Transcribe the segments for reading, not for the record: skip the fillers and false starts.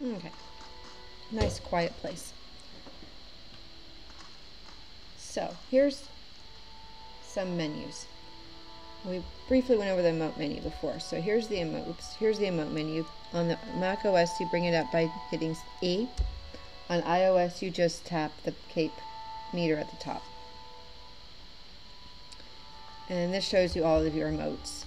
Okay, nice quiet place. So here's some menus. We briefly went over the emote menu before. So here's the emote menu. On the Mac OS, you bring it up by hitting E. On iOS, you just tap the cape meter at the top. And this shows you all of your emotes,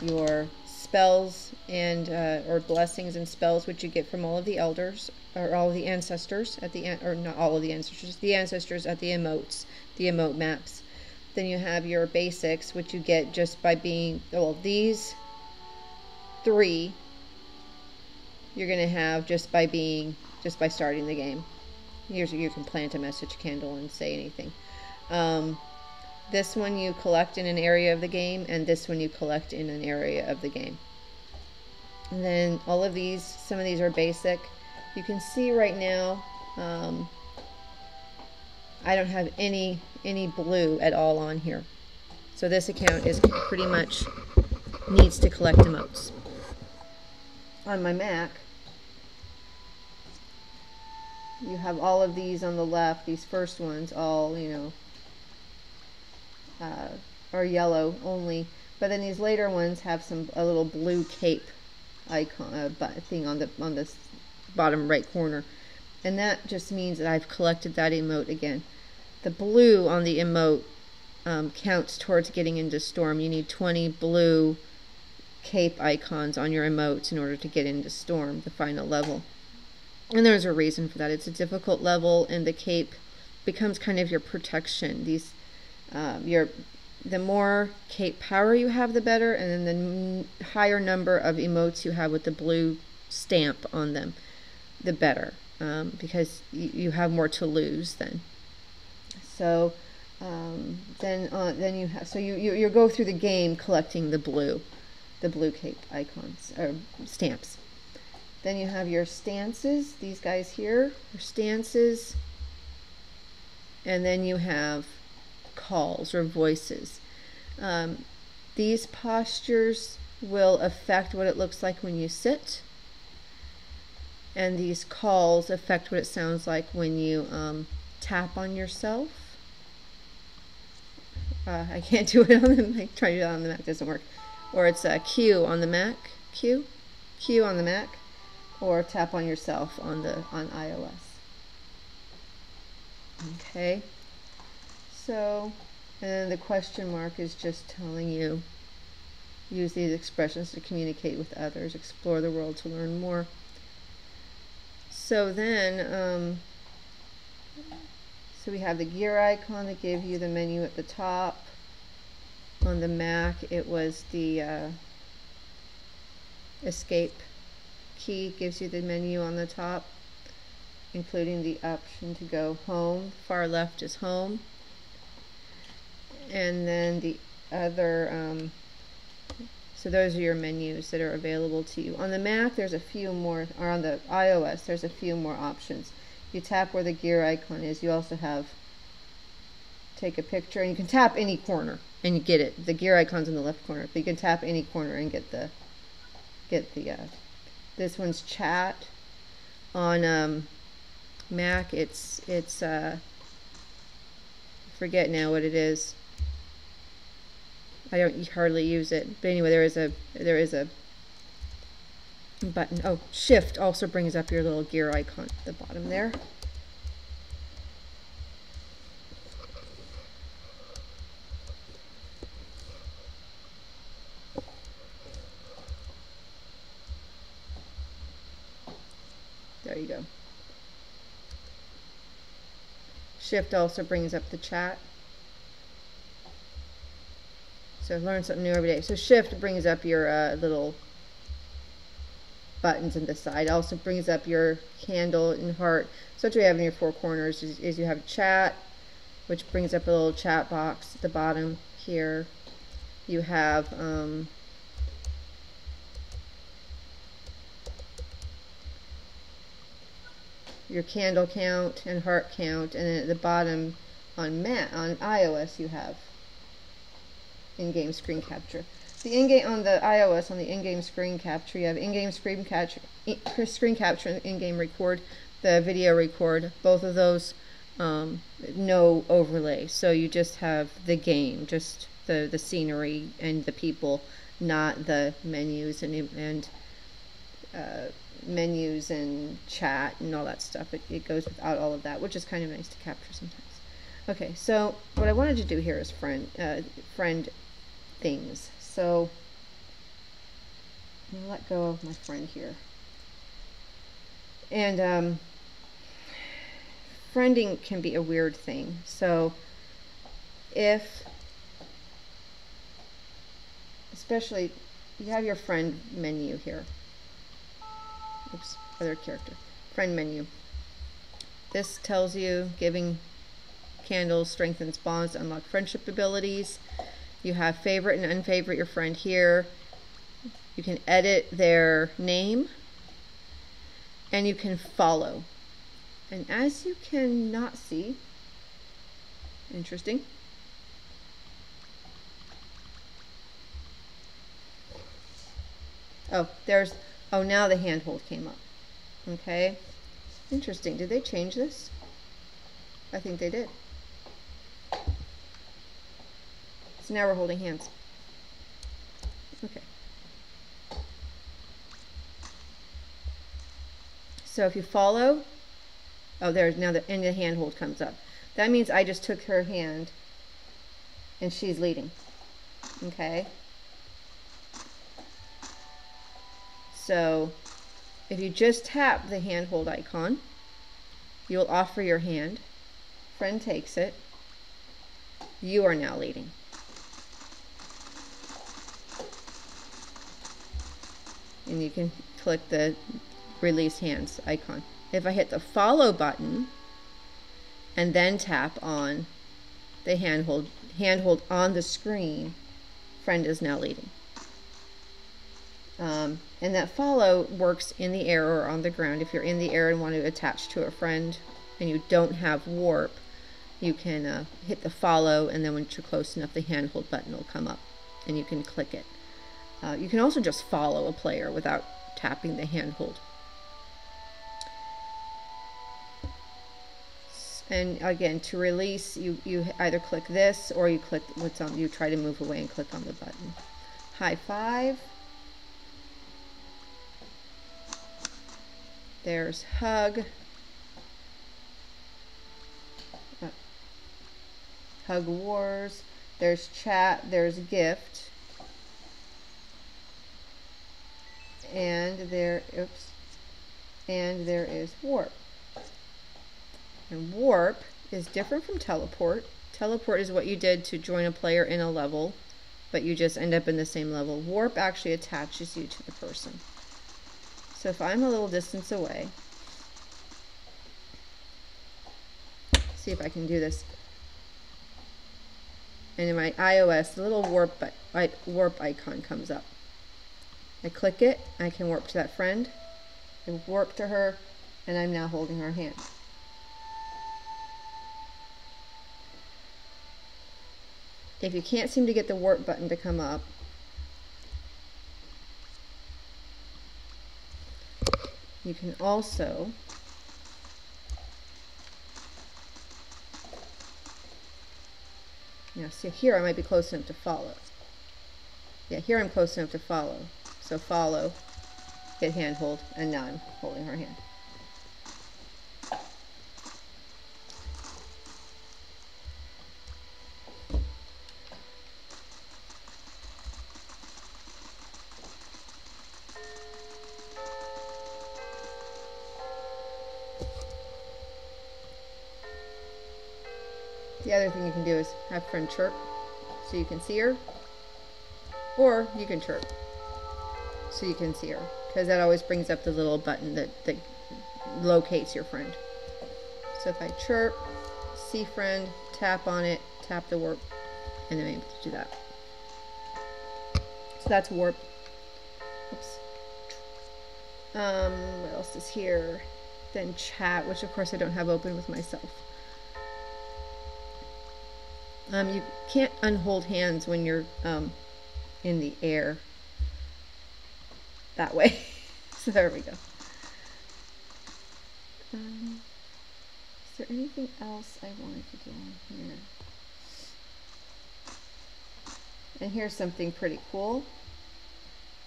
your spells and or blessings and spells which you get from all of the elders or all of the ancestors at the or not all of the ancestors at the emotes, the emote maps. Then you have your basics, which you get just by being, well, these three you're going to have just by starting the game. You can plant a message candle and say anything. This one you collect in an area of the game, and this one you collect in an area of the game. And then all of these, some of these are basic. You can see right now, I don't have any blue at all on here. So this account is pretty much needs to collect emotes. On my Mac, you have all of these on the left, these first ones, all, are yellow only, but then these later ones have a little blue cape icon thing on the bottom right corner, and that just means that I've collected that emote again. The blue on the emote counts towards getting into Storm. You need 20 blue cape icons on your emotes in order to get into Storm, the final level. And there's a reason for that. It's a difficult level, and the cape becomes kind of your protection. The more cape power you have, the better, and then the higher number of emotes you have with the blue stamp on them, the better, because you have more to lose then. So then you go through the game collecting the blue cape icons or stamps. Then you have your stances, these guys here, your stances, and then you have calls or voices. These postures will affect what it looks like when you sit, and these calls affect what it sounds like when you tap on yourself. I can't do it on the Mac. Try to do it on the Mac, it doesn't work. Or it's a Q on the Mac, Q on the Mac, or tap on yourself on iOS. Okay, so, and then the question mark is just telling you, use these expressions to communicate with others, explore the world to learn more. So then, so we have the gear icon that gives you the menu at the top. On the Mac, it was the escape key, gives you the menu on the top, including the option to go home. Far left is home. And then the other, so those are your menus that are available to you. On the Mac, there's a few more, or on the iOS, there's a few more options. You tap where the gear icon is. You also have take a picture, and you can tap any corner and you get it. The gear icon's in the left corner, but you can tap any corner and get the this one's chat. On Mac, it's forget now what it is. I don't hardly use it, but anyway, there is a button. Oh, Shift also brings up your little gear icon at the bottom there. There you go. Shift also brings up the chat. So learn something new every day. So Shift brings up your little buttons in the side. Also brings up your candle and heart. So what you have in your four corners is you have chat, which brings up a little chat box at the bottom here. You have your candle count and heart count, and then at the bottom on iOS you have in-game screen capture. The in-game on the iOS, on the in-game screen capture, you have in-game screen capture screen capture and in-game record, the video record, both of those, no overlay. So you just have the game, just the scenery and the people, not the menus and menus and chat and all that stuff. It goes without all of that, which is kind of nice to capture sometimes. Okay, so what I wanted to do here is friend things. So I'm gonna let go of my friend here. And friending can be a weird thing. So if, especially, you have your friend menu here. Oops, other character. Friend menu. This tells you giving candles strengthens bonds to unlock friendship abilities. You have favorite and unfavorite your friend here. You can edit their name. And you can follow. And as you cannot see, interesting. Oh, now the handhold came up. Okay. Interesting. Did they change this? I think they did. So now we're holding hands. Okay. So if you follow, oh, there's now the handhold comes up. That means I just took her hand and she's leading. Okay. So if you just tap the handhold icon, you'll offer your hand. Friend takes it. You are now leading. And you can click the release hands icon. If I hit the follow button and then tap on the handhold on the screen, friend is now leading. And that follow works in the air or on the ground. If you're in the air and want to attach to a friend and you don't have warp, you can hit the follow, and then when you're close enough, the handhold button will come up and you can click it. You can also just follow a player without tapping the handhold. And again, to release, you either click this or you click what's on. You try to move away and click on the button. High five. There's hug. Hug wars. There's chat. There's gift. And there is warp. And warp is different from teleport. Teleport is what you did to join a player in a level, but you just end up in the same level. Warp actually attaches you to the person. So if I'm a little distance away, see if I can do this. And in my iOS, the little warp icon comes up. I click it, I can warp to that friend, I warp to her, and I'm now holding her hand. If you can't seem to get the warp button to come up, you can also now see here I might be close enough to follow. Yeah, here I'm close enough to follow. So follow, hit handhold, and now I'm holding her hand. The other thing you can do is have friend chirp so you can see her, or you can chirp so you can see her, because that always brings up the little button that locates your friend. So if I chirp, see friend, tap on it, tap the warp, and then I'm able to do that. So that's warp. Oops. What else is here? Then chat, which of course I don't have open with myself. You can't unhold hands when you're in the air that way. So there we go. Is there anything else I wanted to do on here? And here's something pretty cool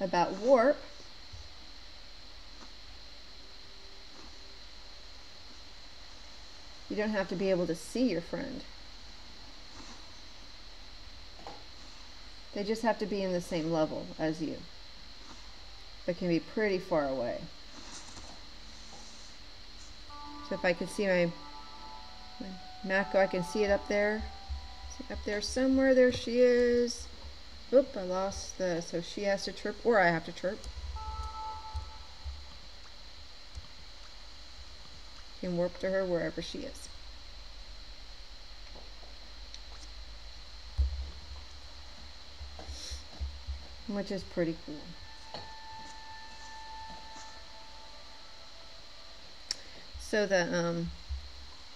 about warp. You don't have to be able to see your friend. They just have to be in the same level as you. They can be pretty far away. So if I could see my Mako, I can see it up there. See up there somewhere. There she is. Oop, I lost the, so she has to chirp, or I have to chirp. Can warp to her wherever she is. Which is pretty cool. So the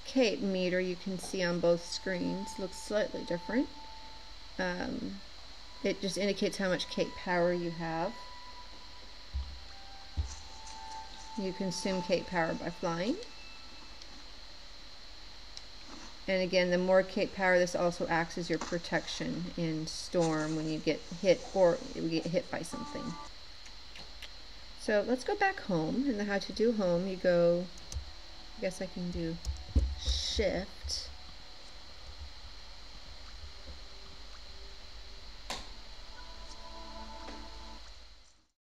cape meter you can see on both screens looks slightly different. It just indicates how much cape power you have. You consume cape power by flying. And again, the more cape power, this also acts as your protection in storm when you get hit or you get hit by something. So let's go back home. In the how to do home, you go, I guess I can do shift.